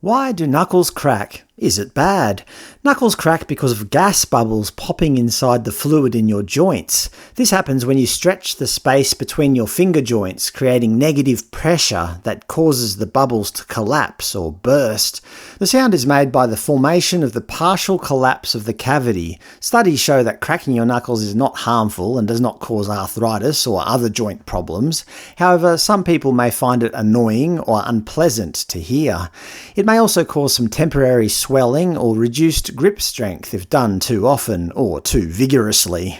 Why do knuckles crack? Is it bad? Knuckles crack because of gas bubbles popping inside the fluid in your joints. This happens when you stretch the space between your finger joints, creating negative pressure that causes the bubbles to collapse or burst. The sound is made by the formation of the partial collapse of the cavity. Studies show that cracking your knuckles is not harmful and does not cause arthritis or other joint problems. However, some people may find it annoying or unpleasant to hear. It may also cause some temporary swelling or reduced grip strength if done too often or too vigorously.